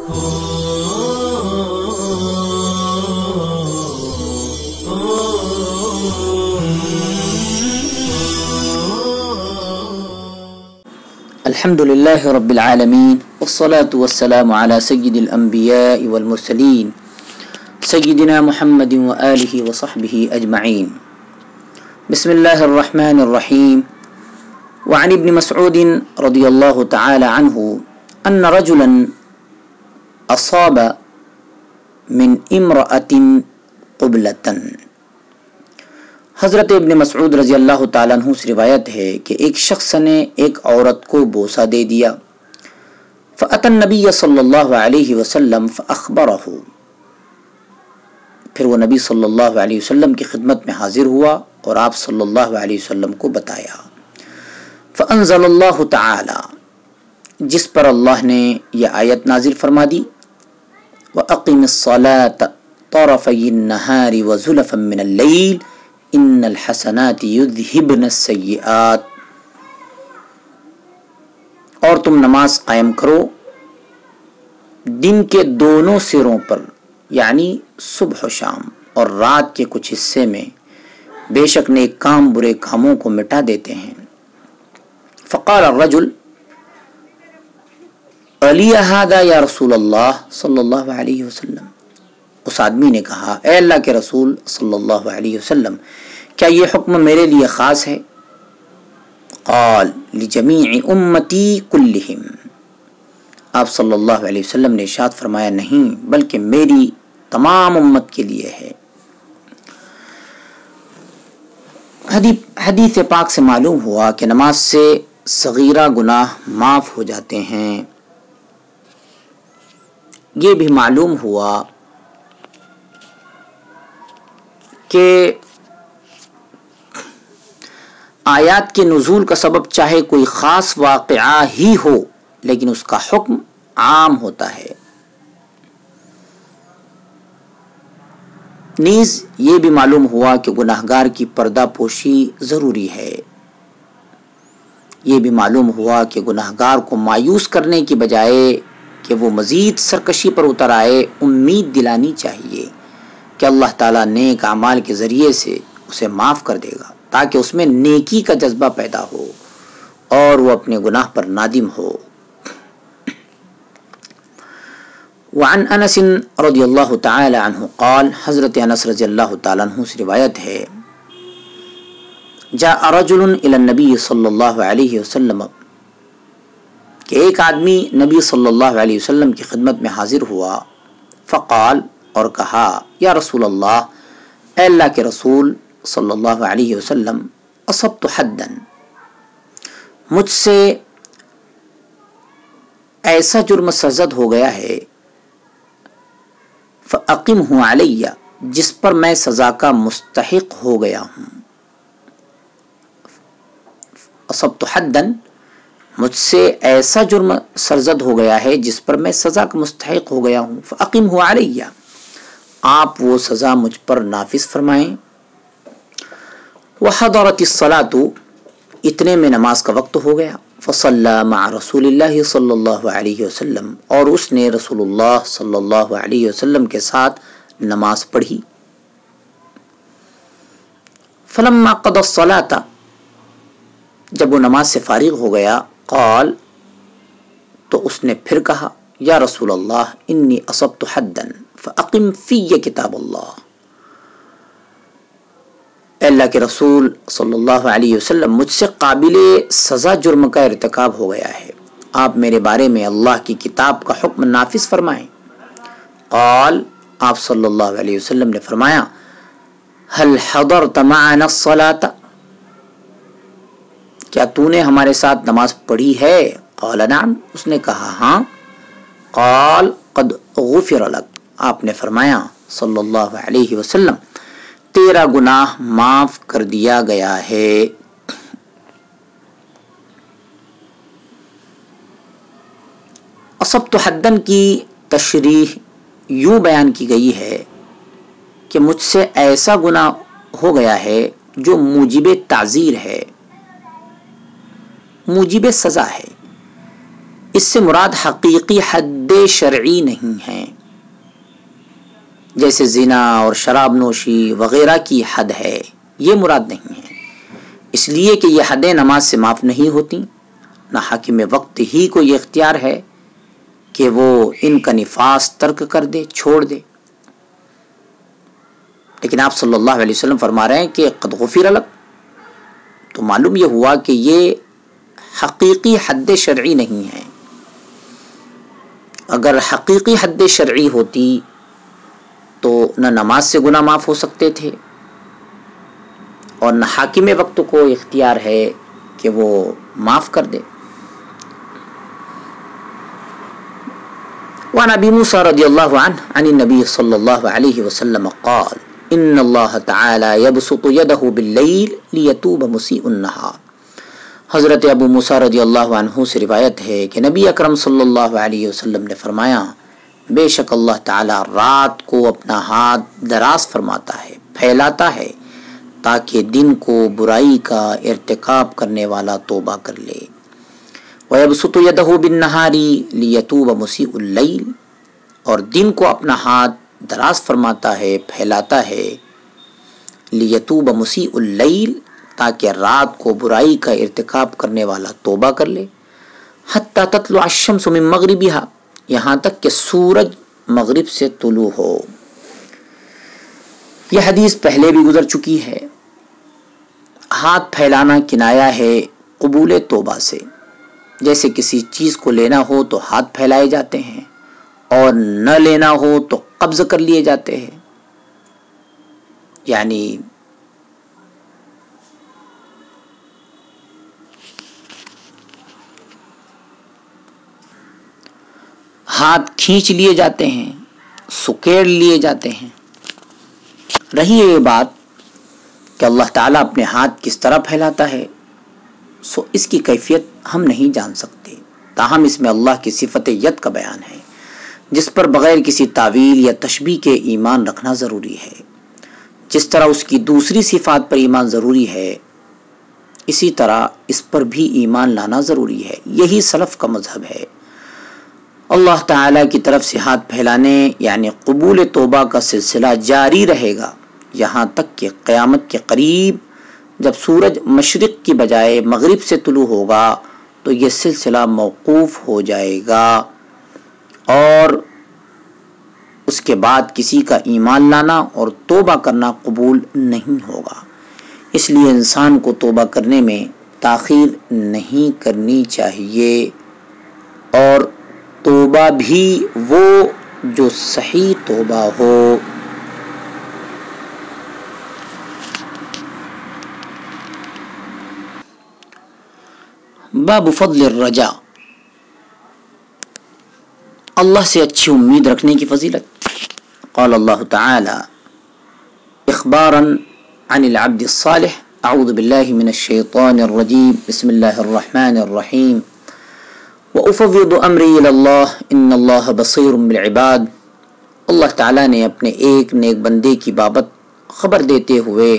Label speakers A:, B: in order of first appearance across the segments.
A: الحمدللہ رب العالمین والصلاة والسلام علی سید الانبیاء والمرسلین سیدنا محمد وآلہ وصحبہ اجمعین. بسم اللہ الرحمن الرحیم. وعن ابن مسعود رضی اللہ تعالی عنہ ان رجلا اصاب من امرأة قبلة. حضرت ابن مسعود رضی اللہ تعالیٰ عنہ سے روایت ہے کہ ایک شخص نے ایک عورت کو بوسہ دے دیا. فأتى النبی صلی اللہ علیہ وسلم فأخبرہ. پھر وہ نبی صلی اللہ علیہ وسلم کی خدمت میں حاضر ہوا اور آپ صلی اللہ علیہ وسلم کو بتایا. فأنزل اللہ تعالی، جس پر اللہ نے یہ آیت نازل فرما دی، وأقم الصلاة طرفي النهار وزلفا من الليل ان الحسنات یذہبن السیئات. اور تم نماز قائم کرو دن کے دونوں سروں پر، یعنی صبح و شام اور رات کے کچھ حصے میں، بے شک نیک کام برے کاموں کو مٹا دیتے ہیں. فقال الرجل علی ھذا یا رسول اللہ صلی اللہ علیہ وسلم. اس آدمی نے کہا، اے اللہ کے رسول صلی اللہ علیہ وسلم، کیا یہ حکم میرے لیے خاص ہے؟ قال لجمیع امتی کلہم. آپ صلی اللہ علیہ وسلم نے ارشاد فرمایا، نہیں بلکہ میری تمام امت کے لیے ہے. حدیث پاک سے معلوم ہوا کہ نماز سے صغیرہ گناہ معاف ہو جاتے ہیں. یہ بھی معلوم ہوا کہ آیات کے نزول کا سبب چاہے کوئی خاص واقعہ ہی ہو لیکن اس کا حکم عام ہوتا ہے. نیز یہ بھی معلوم ہوا کہ گناہگار کی پردہ پوشی ضروری ہے. یہ بھی معلوم ہوا کہ گناہگار کو مایوس کرنے کی بجائے کہ وہ مزید سرکشی پر اتر آئے، امید دلانی چاہیے کہ اللہ تعالیٰ نیک اعمال کے ذریعے سے اسے معاف کر دے گا، تاکہ اس میں نیکی کا جذبہ پیدا ہو اور وہ اپنے گناہ پر نادم ہو. وعن انس رضی اللہ تعالی عنہ قال، حضرت انس رضی اللہ تعالی عنہ سے روایت ہے، جاء رجل الی النبی صلی اللہ علیہ وسلم، کہ ایک آدمی نبی صلی اللہ علیہ وسلم کی خدمت میں حاضر ہوا. فقال، اور کہا، یا رسول اللہ، اے اللہ کے رسول صلی اللہ علیہ وسلم، اصبت حدا، مجھ سے ایسا جرم سرزد ہو گیا ہے، فاقمہ علی، جس پر میں سزا کا مستحق ہو گیا ہوں. اصبت حدا، مجھ سے ایسا جرم سرزد ہو گیا ہے جس پر میں سزا کا مستحق ہو گیا ہوں. فاقمہ علی، آپ وہ سزا مجھ پر نافذ فرمائیں. وحضرت الصلاۃ، اتنے میں نماز کا وقت ہو گیا. فصلی مع رسول اللہ صلی اللہ علیہ وسلم، اور اس نے رسول اللہ صلی اللہ علیہ وسلم کے ساتھ نماز پڑھی. فلما قضى الصلاۃ، جب وہ نماز سے فارغ ہو گیا، قال، تو اس نے پھر کہا، یا رسول اللہ انی اصبت حدا فاقم فی کتاب اللہ. اے اللہ کے رسول صلی اللہ علیہ وسلم، مجھ سے قابل سزا جرم کا ارتکاب ہو گیا ہے، آپ میرے بارے میں اللہ کی کتاب کا حکم نافذ فرمائیں. قال، آپ صلی اللہ علیہ وسلم نے فرمایا، هل حضرت معنا الصلاۃ، کیا تو نے ہمارے ساتھ نماز پڑھی ہے؟ قال نعم، اس نے کہا ہاں. قال قد غفر لک، آپ نے فرمایا صلی اللہ علیہ وسلم، تیرا گناہ معاف کر دیا گیا ہے. اصبت حدن کی تشریح یوں بیان کی گئی ہے کہ مجھ سے ایسا گناہ ہو گیا ہے جو موجب تعزیر ہے، موجب سزا ہے. اس سے مراد حقیقی حد شرعی نہیں ہے، جیسے زنا اور شراب نوشی وغیرہ کی حد ہے، یہ مراد نہیں ہے، اس لیے کہ یہ حدیں نماز سے معاف نہیں ہوتی، نہ حاکم وقت ہی کو یہ اختیار ہے کہ وہ ان کا نفاذ ترک کر دے، چھوڑ دے۔ لیکن آپ صلی اللہ علیہ وسلم فرما رہے ہیں کہ قد غفر لک، تو معلوم یہ ہوا کہ یہ حقیقی حد شرعی نہیں ہے۔ اگر حقیقی حد شرعی ہوتی تو نہ نماز سے گناہ معاف ہو سکتے تھے اور نہ حاکم وقت کو اختیار ہے کہ وہ معاف کر دے۔ وعن ابی موسیٰ رضی اللہ عنہ عن النبی صلی اللہ علیہ وسلم قال ان اللہ تعالی یبسط یدہ باللیل لیتوب مسیء النہار۔ حضرت ابو موسیٰ رضی اللہ عنہ سے روایت ہے کہ نبی اکرم صلی اللہ علیہ وسلم نے فرمایا، بے شک اللہ تعالی رات کو اپنا ہاتھ دراز فرماتا ہے، پھیلاتا ہے تاکہ دن کو برائی کا ارتکاب کرنے والا توبہ کر لے۔ وَيَبْسُطُ يَدَهُ بِالنَّهَارِ لِيَتُوبَ مُسِيءُ اللَّيْلِ، اور دن کو اپنا ہاتھ دراز فرماتا ہے، پھیلاتا ہے، لِيَتُوبَ مُسِيءُ اللَّيْلِ، تاکہ رات کو برائی کا ارتکاب کرنے والا توبہ کر لے، حَتَّى تَطْلُعَ الشَّمْسُ مِن مَغْرِبِهَا، یہاں تک کہ سورج مغرب سے طلوع ہو۔ یہ حدیث پہلے بھی گزر چکی ہے۔ ہاتھ پھیلانا کنایا ہے قبول توبہ سے، جیسے کسی چیز کو لینا ہو تو ہاتھ پھیلائے جاتے ہیں اور نہ لینا ہو تو قبض کر لیے جاتے ہیں، یعنی ہاتھ کھینچ لیے جاتے ہیں، سکیڑ لیے جاتے ہیں۔ رہی یہ بات کہ اللہ تعالیٰ اپنے ہاتھ کس طرح پھیلاتا ہے، سو اس کی کیفیت ہم نہیں جان سکتے، تاہم اس میں اللہ کی صفت ید کا بیان ہے، جس پر بغیر کسی تعویل یا تشبیہ کے ایمان رکھنا ضروری ہے۔ جس طرح اس کی دوسری صفات پر ایمان ضروری ہے، اسی طرح اس پر بھی ایمان لانا ضروری ہے۔ یہی سلف کا مذہب ہے۔ اللہ تعالیٰ کی طرف سے ہاتھ پھیلانے یعنی قبول توبہ کا سلسلہ جاری رہے گا یہاں تک کہ قیامت کے قریب جب سورج مشرق کی بجائے مغرب سے طلوع ہوگا تو یہ سلسلہ موقوف ہو جائے گا اور اس کے بعد کسی کا ایمان لانا اور توبہ کرنا قبول نہیں ہوگا۔ اس لیے انسان کو توبہ کرنے میں تاخیر نہیں کرنی چاہیے، اور توبہ بھی وہ جو صحیح توبہ ہو۔ باب فضل الرجاء، اللہ سے اچھی امید رکھنے کی فضیلت۔ قال اللہ تعالی اخبارا عن العبد الصالح، اعوذ باللہ من الشیطان الرجیم، بسم اللہ الرحمن الرحیم، وَأُفَوِّضُ أَمْرِي إِلَى اللَّهِ إِنَّ اللَّهَ بَصِيرٌ بِالْعِبَادِ۔ اللہ تعالیٰ نے اپنے ایک نیک بندے کی بابت خبر دیتے ہوئے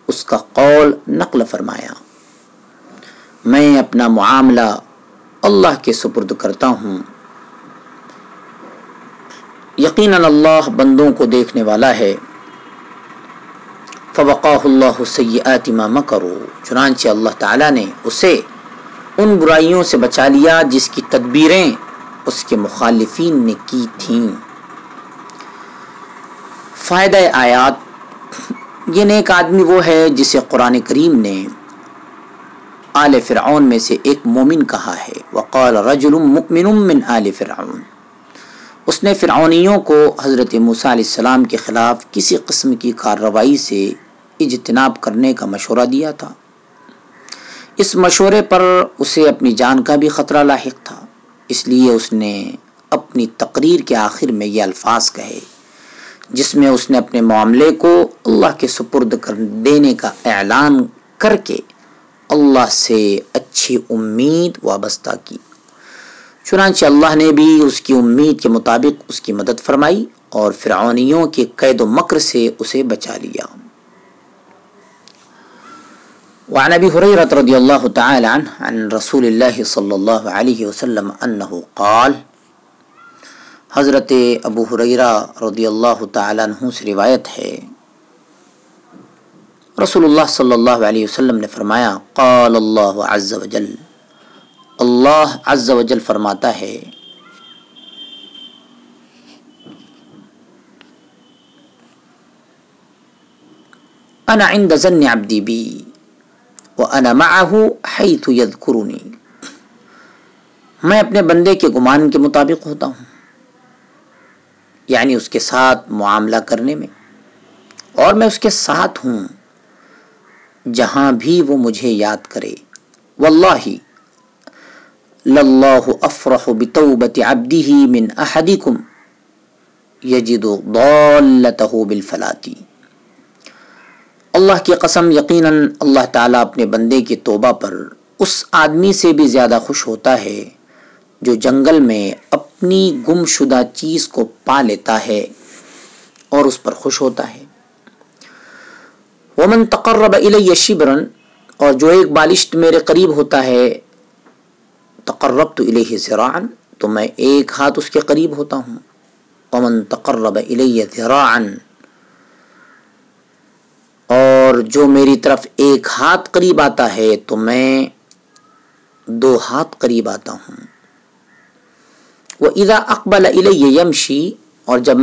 A: اس کا قول نقل فرمایا، میں اپنا معاملہ اللہ کے سپرد کرتا ہوں، یقیناً اللہ بندوں کو دیکھنے والا ہے۔ فَوَقَاهُ اللَّهُ سَيِّئَاتِ مَا مَكَرُوا، چنانچہ اللہ تعالیٰ نے اسے ان برائیوں سے بچا لیا جس کی تدبیریں اس کے مخالفین نے کی تھیں۔ فائدہ آیات، یہ نیک آدمی وہ ہے جسے قرآن کریم نے آل فرعون میں سے ایک مومن کہا ہے۔ وقال رجل مؤمن من آل فرعون، اس نے فرعونیوں کو حضرت موسیٰ علیہ السلام کے خلاف کسی قسم کی کارروائی سے اجتناب کرنے کا مشورہ دیا تھا۔ اس مشورے پر اسے اپنی جان کا بھی خطرہ لاحق تھا، اس لیے اس نے اپنی تقریر کے آخر میں یہ الفاظ کہے جس میں اس نے اپنے معاملے کو اللہ کے سپرد کر دینے کا اعلان کر کے اللہ سے اچھی امید وابستہ کی۔ چنانچہ اللہ نے بھی اس کی امید کے مطابق اس کی مدد فرمائی اور فرعونیوں کے قید و مکر سے اسے بچا لیا۔ وعن ابی ہریرہ رضی اللہ تعالی عنہ عن رسول اللہ صلی اللہ علیہ وسلم انہ قال، حضرت ابو ہریرہ رضی اللہ تعالی عنہ سے روایت ہے، رسول اللہ صلی اللہ علیہ وسلم نے فرمایا، قال اللہ عز وجل، اللہ عز وجل فرماتا ہے، انا عند ظن عبدی بی وانا معه حیث یذکرنی، میں اپنے بندے کے گمان کے مطابق ہوتا ہوں، یعنی اس کے ساتھ معاملہ کرنے میں، اور میں اس کے ساتھ ہوں جہاں بھی وہ مجھے یاد کرے۔ واللہ للہ افرح بتوبۃ عبدہ من احدکم یجد ضالتہ بالفلاۃ، اللہ کی قسم یقیناً اللہ تعالیٰ اپنے بندے کی توبہ پر اس آدمی سے بھی زیادہ خوش ہوتا ہے جو جنگل میں اپنی گم شدہ چیز کو پا لیتا ہے اور اس پر خوش ہوتا ہے۔ ومن تقرب الی شبرا، اور جو ایک بالشت میرے قریب ہوتا ہے، تقربت الیہ ذراعا، تو میں ایک ہاتھ اس کے قریب ہوتا ہوں۔ ومن تقرب الی ذراعا، اور جو میری طرف ایک ہاتھ قریب آتا ہے تو میں 2 ہاتھ قریب آتا ہوں۔ وَإِذَا أَقْبَلَ إِلَيَّ يَمْشِي، اور جب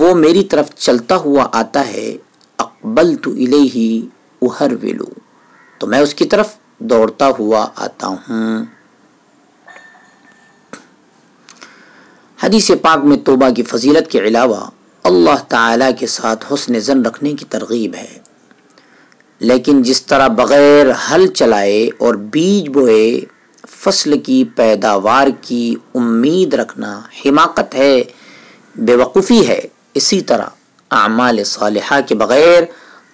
A: وہ میری طرف چلتا ہوا آتا ہے، أَقْبَلْتُ إِلَيْهِ أُهَرْوِلُ، تو میں اس کی طرف دوڑتا ہوا آتا ہوں۔ حدیث پاک میں توبہ کی فضیلت کے علاوہ اللہ تعالیٰ کے ساتھ حسن ظن رکھنے کی ترغیب ہے، لیکن جس طرح بغیر ہل چلائے اور بیج بوئے فصل کی پیداوار کی امید رکھنا حماقت ہے، بے وقوفی ہے، اسی طرح اعمال صالحہ کے بغیر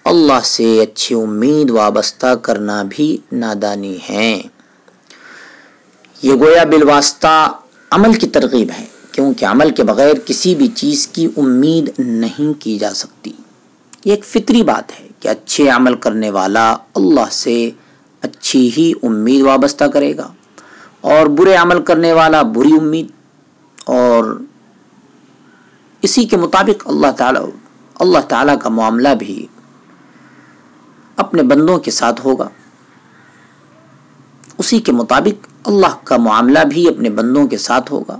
A: اللہ سے اچھی امید وابستہ کرنا بھی نادانی ہے۔ یہ گویا بالواسطہ عمل کی ترغیب ہے، کیونکہ عمل کے بغیر کسی بھی چیز کی امید نہیں کی جا سکتی۔ یہ ایک فطری بات ہے کہ اچھے عمل کرنے والا اللہ سے اچھی ہی امید وابستہ کرے گا، اور برے عمل کرنے والا بری امید، اور اسی کے مطابق اللہ تعالیٰ کا معاملہ بھی اپنے بندوں کے ساتھ ہوگا، اسی کے مطابق اللہ کا معاملہ بھی اپنے بندوں کے ساتھ ہوگا۔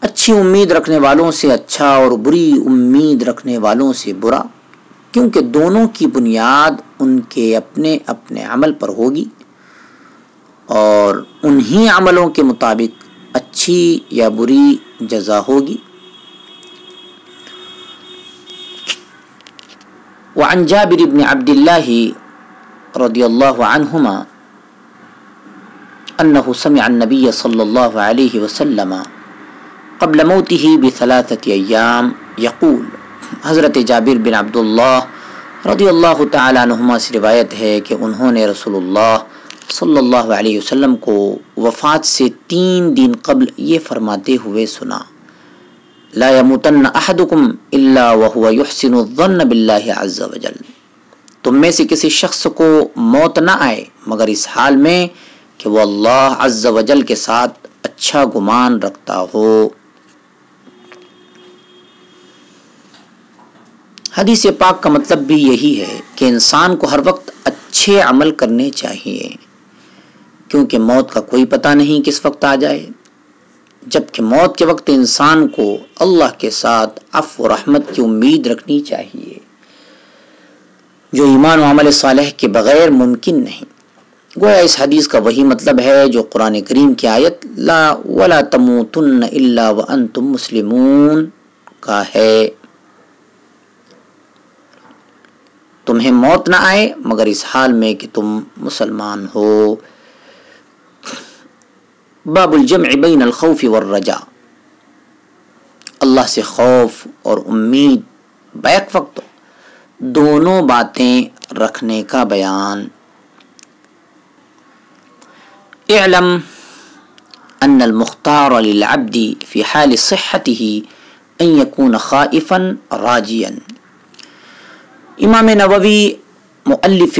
A: اچھی امید رکھنے والوں سے اچھا اور بری امید رکھنے والوں سے برا، کیونکہ دونوں کی بنیاد ان کے اپنے اپنے عمل پر ہوگی، اور انہی عملوں کے مطابق اچھی یا بری جزا ہوگی۔ وعن جابر بن عبد اللہ رضی اللہ عنہما انہ سمع النبی صلی اللہ علیہ وسلم قبل موته ب3 ایام یقول، حضرت جابر بن عبداللہ رضی اللہ تعالیٰ عنہما سے روایت ہے کہ انہوں نے رسول اللہ صلی اللہ علیہ وسلم کو وفات سے 3 دن قبل یہ فرماتے ہوئے سنا، لا يموتن احدکم الا وهو يحسن الظن باللہ عز وجل، تم میں سے کسی شخص کو موت نہ آئے مگر اس حال میں کہ وہ اللہ عز وجل کے ساتھ اچھا گمان رکھتا ہو۔ حدیث پاک کا مطلب بھی یہی ہے کہ انسان کو ہر وقت اچھے عمل کرنے چاہیے، کیونکہ موت کا کوئی پتہ نہیں کس وقت آ جائے، جبکہ موت کے وقت انسان کو اللہ کے ساتھ عفو و رحمت کی امید رکھنی چاہیے، جو ایمان و عمل صالح کے بغیر ممکن نہیں۔ گویا اس حدیث کا وہی مطلب ہے جو قرآن کریم کی آیت لا ولا تموتن الا وانتم مسلمون کا ہے، تمہیں موت نہ آئے مگر اس حال میں کہ تم مسلمان ہو۔ باب الجمع بین الخوف والرجاء، اللہ سے خوف اور امید بیک وقت دونوں باتیں رکھنے کا بیان۔ اعلم ان المختار للعبد في حال صحته ان يكون خائفا راجيا۔ امام نووی مؤلف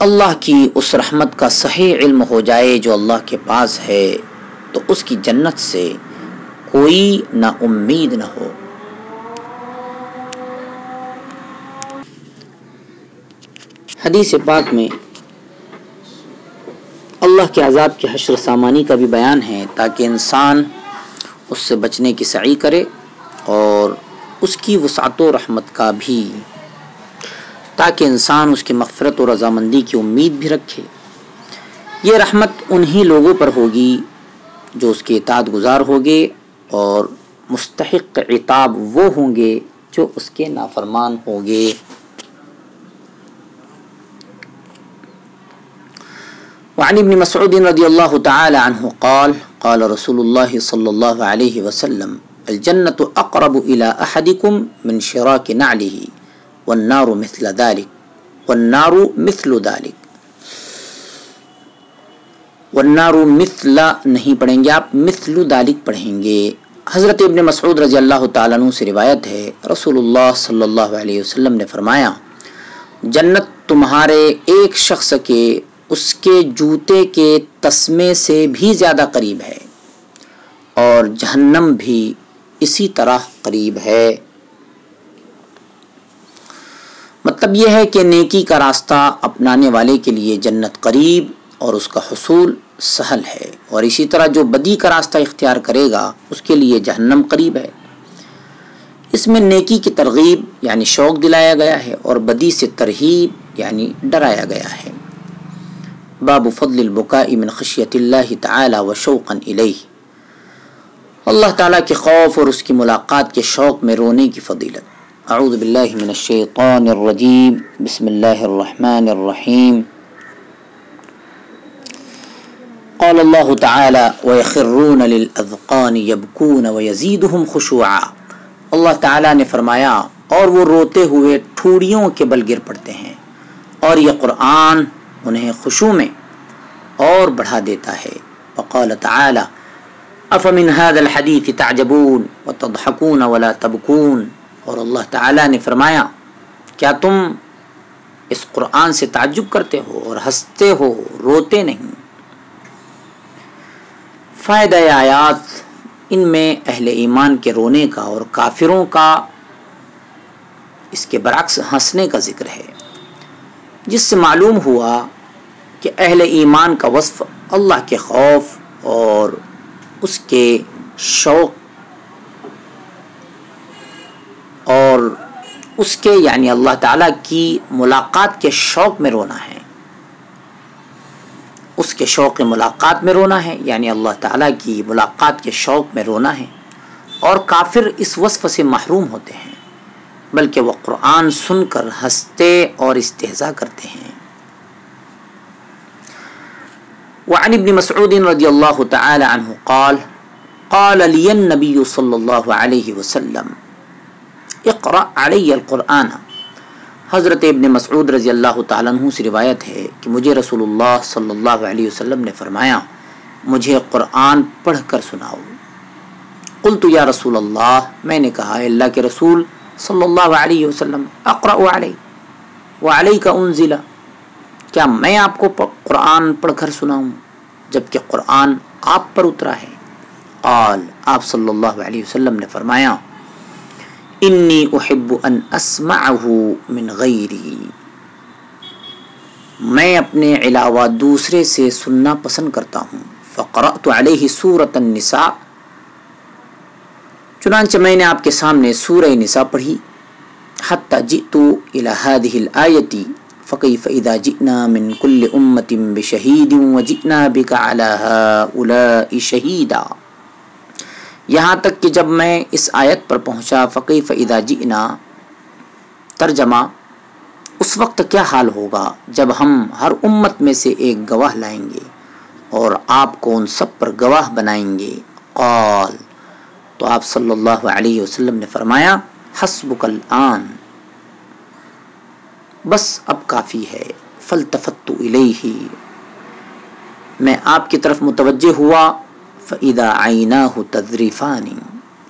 A: اللہ کی اس رحمت کا صحیح علم ہو جائے جو اللہ کے پاس ہے تو اس کی جنت سے کوئی نا امید نہ ہو۔ حدیث پاک میں اللہ کے عذاب کے حشر سامانی کا بھی بیان ہے تاکہ انسان اس سے بچنے کی سعی کرے اور اس کی وسعت و رحمت کا بھی، تاکہ انسان اس کی مغفرت و رضامندی کی امید بھی رکھے۔ یہ رحمت انہی لوگوں پر ہوگی جو اس کے اطاعت گزار ہوگے، اور مستحق عتاب وہ ہوں گے جو اس کے نافرمان ہوں گے۔ وعن ابن مسعود رضی اللہ تعالی عنہ قال قال رسول اللہ صلی اللہ علیہ وسلم الجنة اقرب الى احدكم من شراك نعله والنار مثل ذلك والنار مثل ذلك۔ والنار مثل نہیں پڑھیں گے آپ، مثل ذلك پڑھیں گے۔ حضرت ابن مسعود رضی اللہ تعالیٰ عنہ سے روایت ہے، رسول اللہ صلی اللہ علیہ وسلم نے فرمایا جنت تمہارے ایک شخص کے اس کے جوتے کے تسمے سے بھی زیادہ قریب ہے، اور جہنم بھی اسی طرح قریب ہے۔ مطلب یہ ہے کہ نیکی کا راستہ اپنانے والے کے لیے جنت قریب اور اس کا حصول سہل ہے، اور اسی طرح جو بدی کا راستہ اختیار کرے گا اس کے لیے جہنم قریب ہے۔ اس میں نیکی کی ترغیب یعنی شوق دلایا گیا ہے، اور بدی سے ترہیب یعنی ڈرایا گیا ہے۔ باب فضل البکاء من خشیت اللہ تعالی و شوقا الیہ، اللہ تعالیٰ کے خوف اور اس کی ملاقات کے شوق میں رونے کی فضیلت۔ اعوذ باللہ من الشیطان الرجیم، بسم اللہ الرحمن الرحیم۔ قال اللہ تعالی وَيَخِرُّونَ لِلْأَذْقَانِ يَبْكُونَ وَيَزِيدُهُمْ خُشُوعًا، اللہ تعالیٰ نے فرمایا اور وہ روتے ہوئے ٹھوڑیوں کے بل گر پڑتے ہیں، اور یہ قرآن انہیں خشوع میں اور بڑھا دیتا ہے۔ وقال تعالی افمن هذا الحديث تعجبون وتضحكون ولا تبكون، اور اللہ تعالیٰ نے فرمایا کیا تم اس قرآن سے تعجب کرتے ہو اور ہنستے ہو، روتے نہیں۔ فائدہ آیات، ان میں اہل ایمان کے رونے کا اور کافروں کا اس کے برعکس ہنسنے کا ذکر ہے، جس سے معلوم ہوا کہ اہل ایمان کا وصف اللہ کے خوف اور اس کے شوق اور اس کے یعنی اللہ تعالیٰ کی ملاقات کے شوق میں رونا ہے، اس کے شوق ملاقات میں رونا ہے، یعنی اللہ تعالیٰ کی ملاقات کے شوق میں رونا ہے۔ اور کافر اس وصف سے محروم ہوتے ہیں، بلکہ وہ قرآن سن کر ہنستے اور استہزاء کرتے ہیں۔ وعن ابن مسعود رضی اللہ تعالی عنہ قال قال لی النبی صلی اللہ علیہ وسلم اقرأ علی القرآن، حضرت ابن مسعود رضی اللہ تعالیٰ عنہ سے روایت ہے کہ مجھے رسول اللہ صلی اللہ علیہ وسلم نے فرمایا مجھے قرآن پڑھ کر سناؤ۔ قلت یا رسول اللہ، میں نے کہا اللہ کے رسول صلی اللہ علیہ وسلم اقرأ علی وعلیک انزل، کیا میں آپ کو قرآن پڑھ کر سناؤں جبکہ قرآن آپ پر اترا ہے؟ قال، آپ صلی اللہ علیہ وسلم نے فرمایا انی احب ان اسمعہ من غیری، میں اپنے علاوہ دوسرے سے سننا پسند کرتا ہوں۔ فقرأت علیہ سورۃ النساء، چنانچہ میں نے آپ کے سامنے سورہ نساء پڑھی، حتی جئت الی ہذہ الآیۃ فکیف اذا جئنا من کل امۃ بشہید وجئنا بک علی ہؤلاء شہیدا، یہاں تک کہ جب میں اس آیت پر پہنچا فکیف اذا جئنا، ترجمہ اس وقت کیا حال ہوگا جب ہم ہر امت میں سے ایک گواہ لائیں گے اور آپ کو ان سب پر گواہ بنائیں گے۔ قال، تو آپ صلی اللہ علیہ وسلم نے فرمایا حسبک الآن، بس اب کافی ہے۔ فالتفت الیہ، میں آپ کی طرف متوجہ ہوا، فاذا عیناہ تذرفان،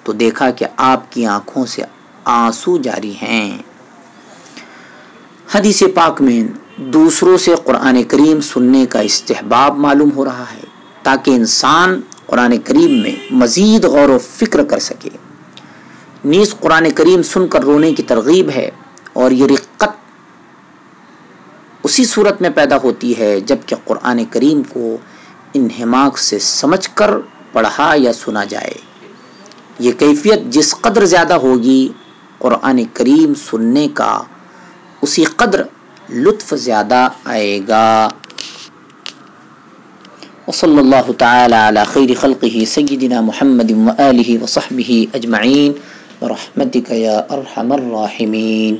A: تو دیکھا کہ آپ کی آنکھوں سے آنسو جاری ہیں۔ حدیث پاک میں دوسروں سے قرآن کریم سننے کا استحباب معلوم ہو رہا ہے تاکہ انسان قرآن کریم میں مزید غور و فکر کر سکے۔ نیز قرآن کریم سن کر رونے کی ترغیب ہے، اور یہ رقت اسی صورت میں پیدا ہوتی ہے جب کہ قرآن کریم کو انہماک سے سمجھ کر پڑھا یا سنا جائے۔ یہ کیفیت جس قدر زیادہ ہوگی قرآن کریم سننے کا، اسی قدر لطف زیادہ آئے گا۔ وصلی اللہ تعالی علی خیر خلقہ سیدنا محمد وآلہ وصحبہ اجمعین برحمتک یا ارحم الراحمین۔